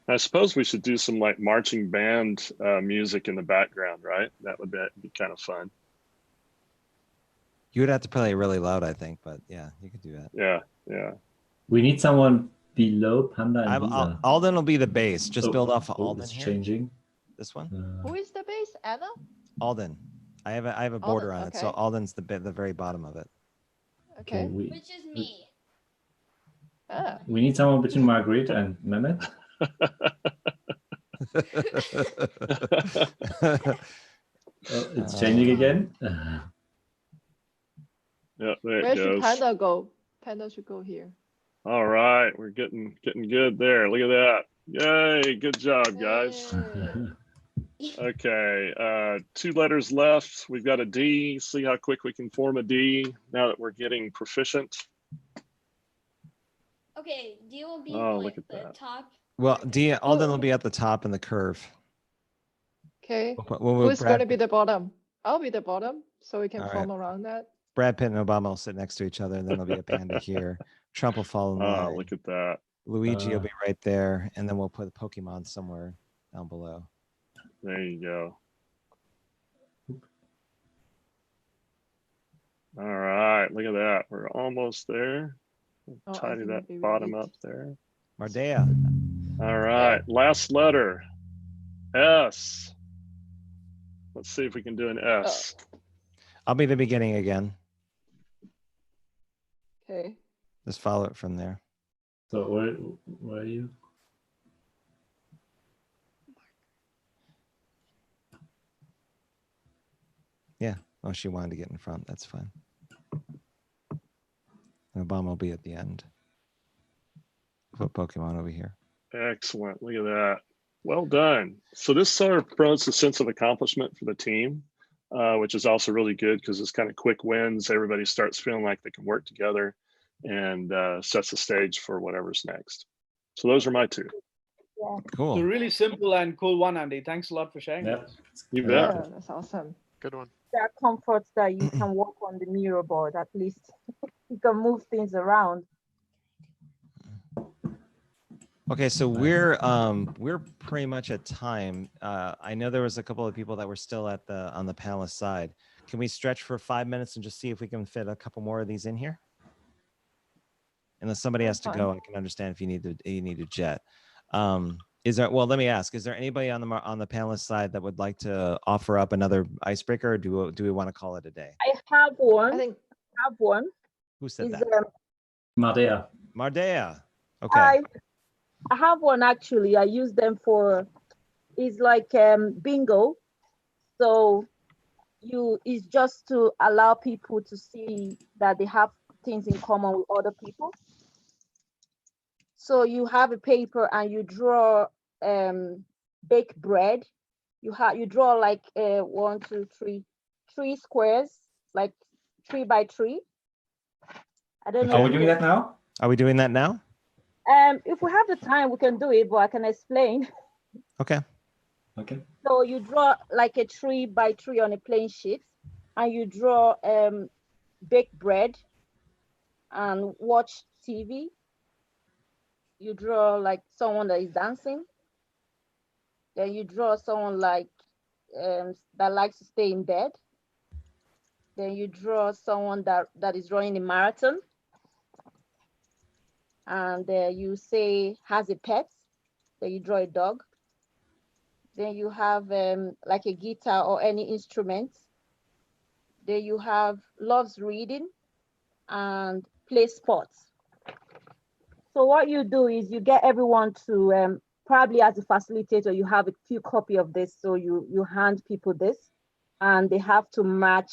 I suppose we should do some like marching band music in the background, right? That would be kind of fun. You would have to play really loud, I think, but yeah, you could do that. Yeah. We need someone below Panda and Lisa. Alden will be the bass. Just build off of Alden it's here. changing. This one? Who is the bass? Anna? Alden. I have a border on it, so Alden's the very bottom of it. Okay. Which is me. We need someone between Marguerite and Mehmet. It's changing again. Yeah, there Where it should goes. Panda go? Panda should go here. All right, we're getting good there. Look at that. Yay, good job, guys. Okay, 2 letters left. We've got a D. See how quick we can form a D now that we're getting proficient. Okay, D will be look at the that. top. Well, Alden will be at the top in the curve. Okay. We'll Who's going to be the bottom? I'll be the bottom, so we can All form around that. Brad Pitt and Obama will sit next to each other, and then there'll be a panda here. Trump will fall in line. Look at that. Luigi will be right there, and then we'll put a Pokemon somewhere down below. There you go. All right, look at that. We're almost there. Tidy that bottom up there. Mardea. All right, last letter, S. Let's see if we can do an S. I'll be the beginning again. Okay. Just follow it from there. So where are you? Yeah. Oh, she wanted to get in front. That's fine. And Obama will be at the end. Put Pokemon over here. Excellent. Look at that. Well done. So this sort of promotes a sense of accomplishment for the team, which is also really good because it's kind of quick wins. Everybody starts feeling like they can work together and sets the stage for whatever's next. So those are my 2. Yeah. Cool. So really simple and cool one, Andy. Thanks a lot for sharing. Yeah. You bet. Yeah, that's awesome. Good one. That comforts that you can work on the mirror board. At least you can move things around. Okay, so we're pretty much at time. I know there was a couple of people that were still on the panelist side. Can we stretch for 5 minutes and just see if we can fit a couple more of these in here? unless somebody has to That's go, I can understand if you need to jet. Is there, well, let me ask, is there anybody on the panelist side that would like to offer up another icebreaker, or do we want to call it a day? I have one. I think Who said Is, that? Mardea. Mardea. Okay. I have one actually. I use them for, it's like bingo. So it's just to allow people to see that they have things in common with other people. So you have a paper and you draw baked bread. You draw like 1, 2, 3, 3 squares, like 3 by 3. I don't know. Are we doing that now? Are we doing that now? If we have the time, we can do it, but I can explain. Okay. Okay. So you draw like a 3 by 3 on a plain sheet, and you draw baked bread and watch TV. You draw like someone that is dancing. Then you draw someone like that likes to stay in bed. Then you draw someone that is running a marathon. And you say has a pet. Then you draw a dog. Then you have like a guitar or any instrument. Then you have loves reading and play sports. So what you do is you get everyone to probably as a facilitator, you have a few copy of this. So you hand people this and they have to match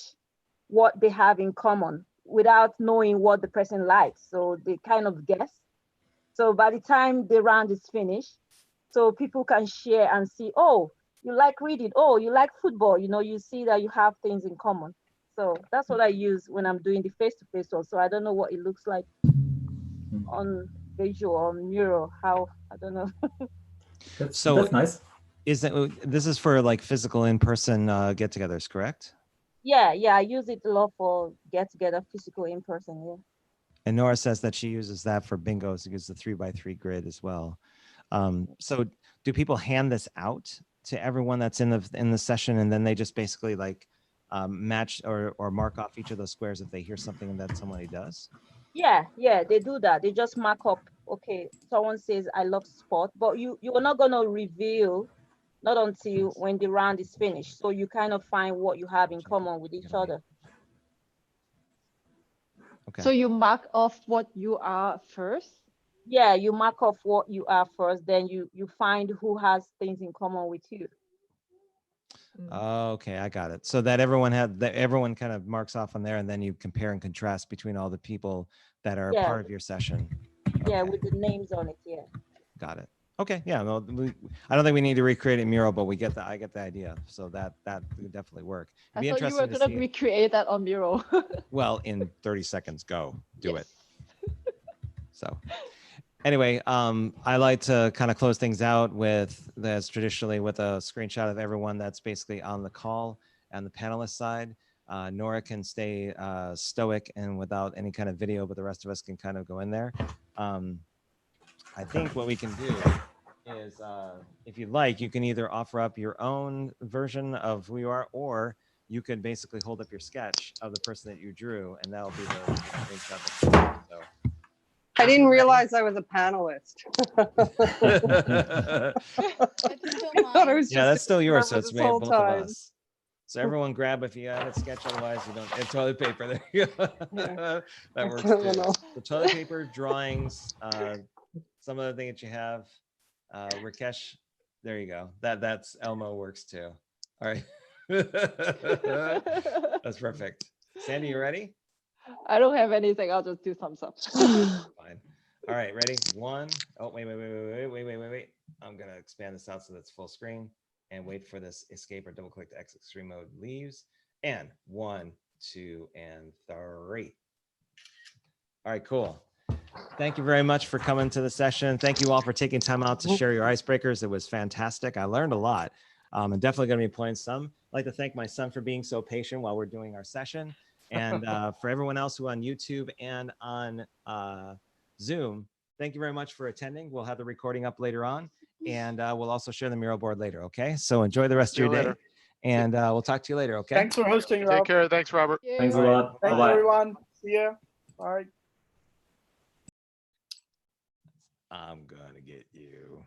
what they have in common without knowing what the person likes. So they kind of guess. So by the time the round is finished, so people can share and see, oh, you like reading, oh, you like football, you see that you have things in common. So that's what I use when I'm doing the face-to-face one. So I don't know what it looks like on visual or mural, how, I don't know. That's nice. This is for like physical in-person get-togethers, correct? Yeah, I use it a lot for get-together, physical in-person, yeah. And Nora says that she uses that for bingos. It gives the 3 by 3 grid as well. So do people hand this out to everyone that's in the session, and then they just basically like match or mark off each of those squares if they hear something that somebody does? Yeah, they do that. They just mark up, okay, someone says, I love sport, but you are not going to reveal, not until when the round is finished. So you kind of find what you have in common with each other. Okay. So you mark off what you are first? Yeah, you mark off what you are first, then you find who has things in common with you. Okay, I got it. So that everyone kind of marks off on there, and then you compare and contrast between all the people that are part of your session. Yeah, with the names on it, yeah. Got it. Okay, yeah. Well, I don't think we need to recreate a mural, but I get the idea. So that would definitely work. I thought you were going to recreate that on mural. Well, in 30 seconds, go do it. So anyway, I like to kind of close things out with this traditionally with a screenshot of everyone that's basically on the call and the panelist side. Nora can stay stoic and without any kind of video, but the rest of us can kind of go in there. I think what we can do is, if you'd like, you can either offer up your own version of who you are, or you could basically hold up your sketch of the person that you drew, and that'll be the screenshot. So. I didn't realize I was a panelist. I thought it was just that's still yours, so it's made both of time. us. So everyone grab if you have a sketch, otherwise you don't. And toilet paper, there you go. Yeah. That works too. The toilet paper, drawings, some of the things that you have. Rakesh, there you go. That's Elmo works too. All right. That's perfect. Sandy, you ready? I don't have anything. I'll just do thumbs up. Fine. All right, ready? One. Oh, wait. I'm gonna expand this out so that's full screen and wait for this escape or double click to exit stream mode leaves. And 1, 2, and 3. All right, cool. Thank you very much for coming to the session. Thank you all for taking time out to share your icebreakers. It was fantastic. I learned a lot. I'm definitely going to be employing some. I'd like to thank my son for being so patient while we're doing our session. And for everyone else who on YouTube and on Zoom, thank you very much for attending. We'll have the recording up later on, and we'll also share the mural board later. Okay, so enjoy the rest of your day, and we'll talk to you later. Okay. Thanks for hosting, Rob. Take care. Thanks, Robert. Thanks a lot. Thanks, Bye-bye. everyone. See ya. Bye. I'm gonna get you.